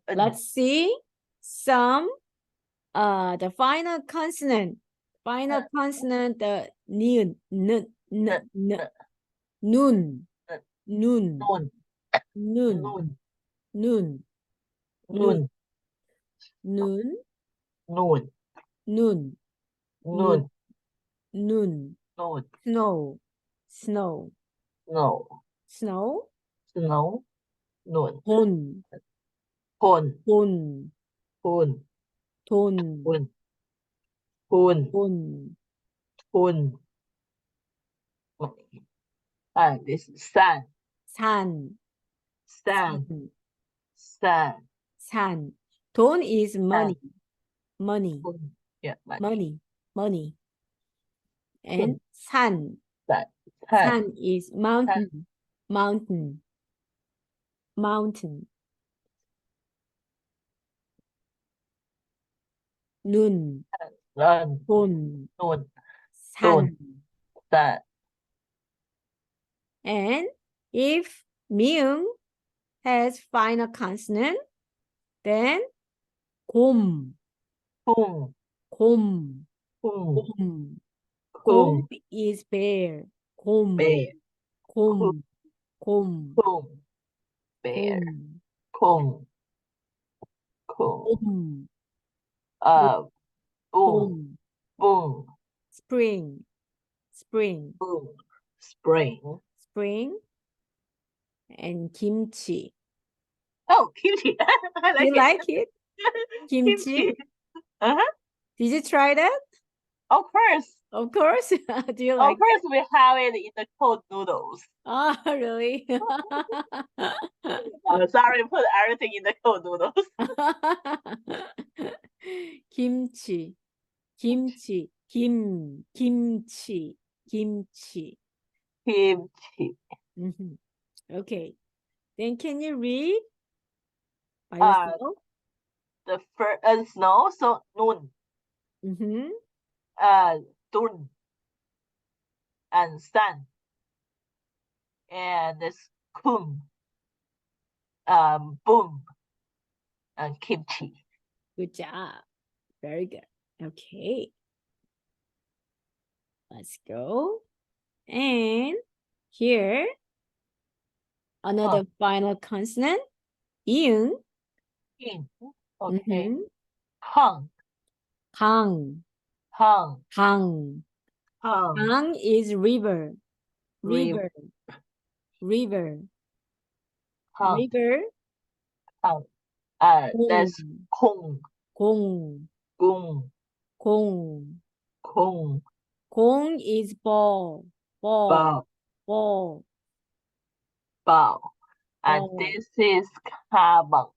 Let's see some the final consonant. Final consonant the nun nun nun nun nun nun nun nun nun nun nun nun snow snow snow 돈 돈 돈 돈 This is 산. 산 산. 산 돈 is money money Yeah, money and 산 is mountain mountain 눈 돈 산 and if 미음 has final consonant then 곰 is bear 곰 bear. Boom. spring Spring. and kimchi. Oh, kimchi. Do you like it? Kimchi? Uh-huh. Did you try that? Of course. Of course. Do you like Of course, we have it in the cold noodles. Oh, really? Sorry, put everything in the cold noodles. kimchi. Okay. Then can you read by yourself? The first snow, so 눈. 돈. And 산. And this kum. Boom. And kimchi. Good job. Very good. Okay. Let's go. And here, another final consonant. 이응. Okay. 강. 강 is river. River. That's 콩. 공 is ball. And this is 가방.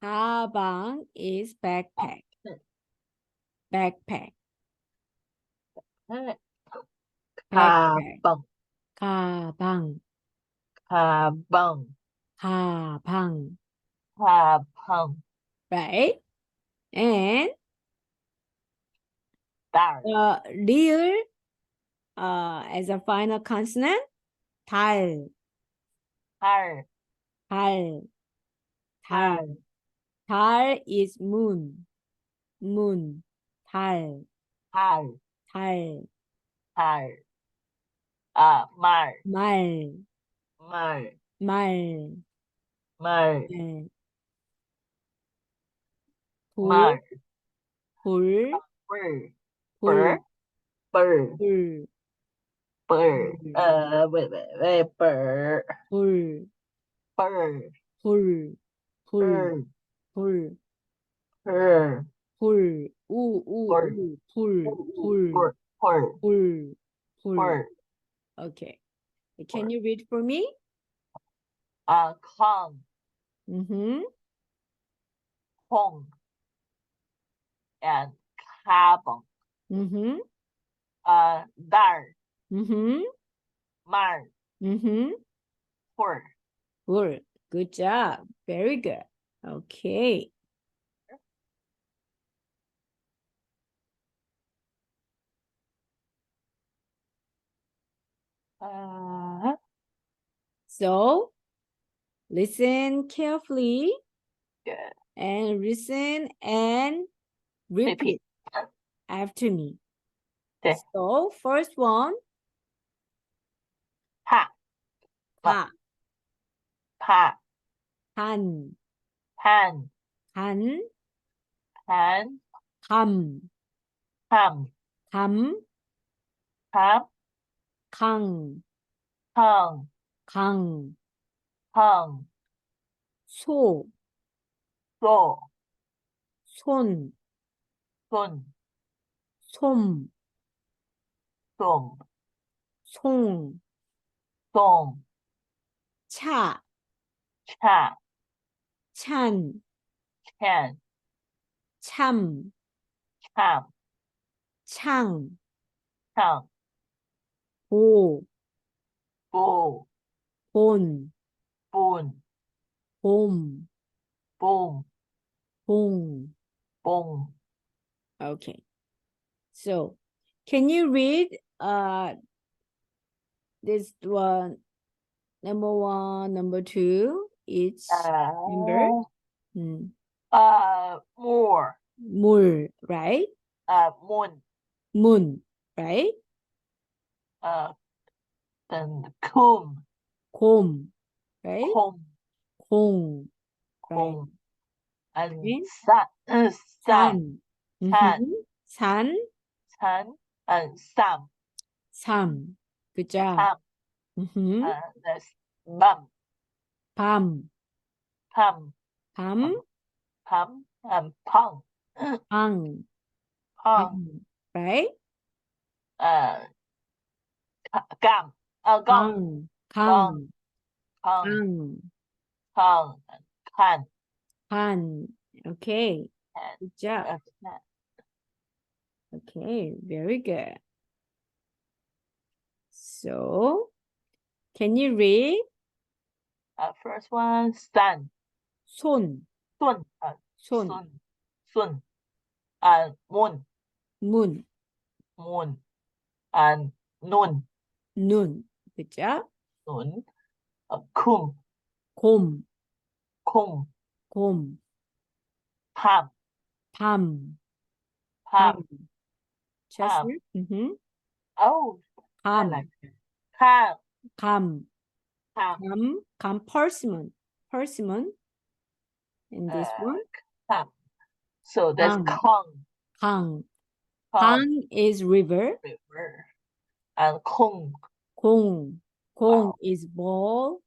가방 is backpack. 가방. Right? And real as a final consonant, 달. 달 is moon. 달. 말. 네. 불. Okay. Can you read for me? 강. 콩. And 가방. 달. 말. 홀. Good job. Very good. Okay. So listen carefully Good. and listen and repeat after me. 네. So first one, 파, 파, 파, 판, 판, 간, 판, 감, 함, 감, 함, 강, 강, 강, 강, 소, 소, 손, 손, 솜, 솜, 송, 송, 차, 차, 찬, 캔, 참, 참, 창, 창, 보, 보, 본, 본, 봄, 봄, 봉. 봉. Okay. So, can you read this one, number one, number two, each number? more, 물, right? moon, 문, right? then kum, 곰, right? kum, 공, right? kum, and Okay. sun, sun, 산, 산, sun, and sam, 삼. Good job. sam, that's bum, 밤, pum, 밤, pum, and pong, 방, pong, right? gum, gong, 강, gong, 강, gong, can, 간. Okay. Good job. can. Okay, very good. So, can you read? First one, sun, 손, sun, 손, sun, sun, moon, 문, moon, and noon, 눈. Good job. noon, kum, 곰, kum, 곰, 밤, 밤, 밤, 밤. Chestnut. Oh, I 감, like it. 감, 감, 감, persimmon, persimmon. And this one, 감. So that's 강, Kong, 강. Kong, 강 is river. river, and Kong, 공, 공 Wow. is ball.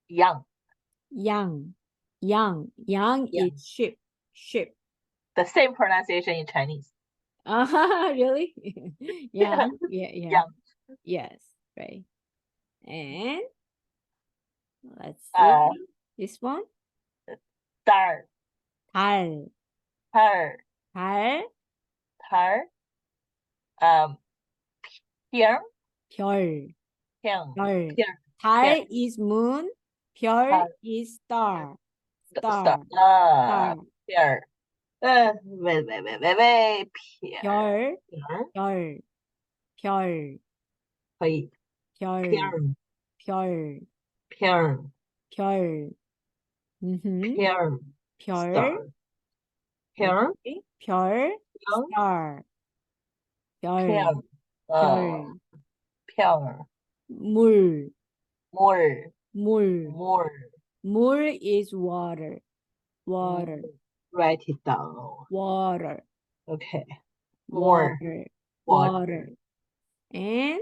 yang, 양, 양 Yang. is sheep, sheep. the same pronunciation in Chinese. Really? Yeah, yeah. Yang. Yes, right. And let's see this one. 달, 달, 달, 달, 달, 별, 별, 별, 별. 별, 달 is moon, 별 달. is star. star, star. 별, 왜, 별, 별, 별, 별, 별, 거의, 별, 별, 별, 별, 별. 별, 별, star, 별, okay. 별, star. 별, 별. 별, 물, 물, 물. 물. 물 is water. Water. Write it down. Water. Okay. Water. Water. Water. And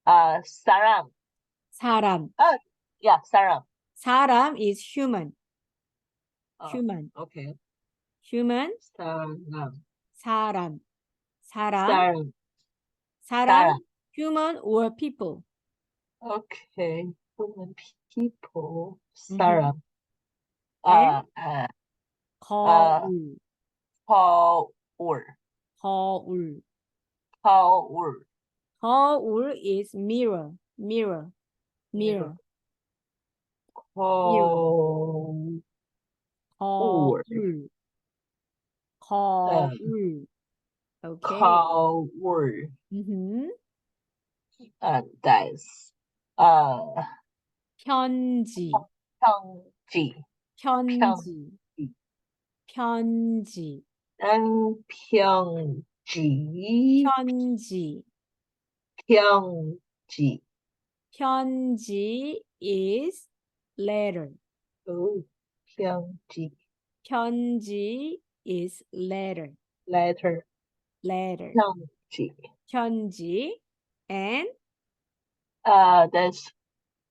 사람. 사람. Yeah, 사람. 사람 is human. Human. Okay. Human. 사람. 사람. 사람. 사람. Human or people. Okay. Human people. 사람. And 거울. 거울. 거울. 거울. 거울 is mirror. Mirror. Mirror. 거울. 거울. 거울. Okay. 거울. Dice. 편지, 편지. 편지, 편지, 편지. 편지. 편지. 편지 is letter. 편지. 편지 is letter. Letter. Letter. 편지. 편지 and That's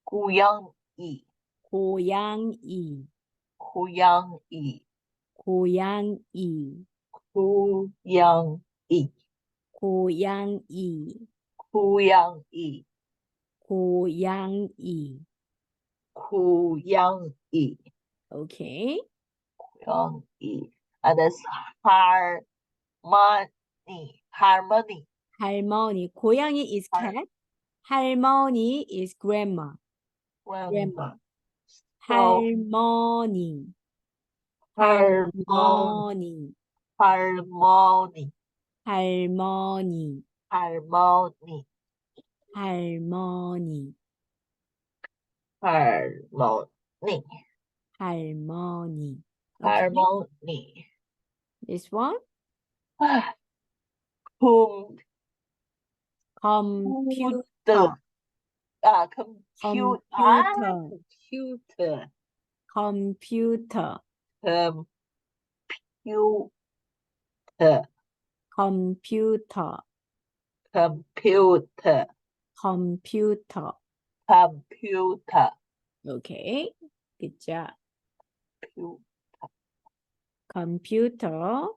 고양이. 고양이. 고양이. 고양이. 고양이. 고양이. 고양이. 고양이. 고양이. Okay. 고양이. That's harmony. Harmony. 할머니. 고양이 is cat. 할머니 is grandma. Grandma. 할머니. Harmony. 할머니. Harmony. 할머니. Harmony. 할머니. Harmony. 할머니. Okay. Harmony. This one. Computer. Computer. Computer. Computer. Computer. Computer. Computer. Computer. Computer. Okay. Good job. Computer. Computer.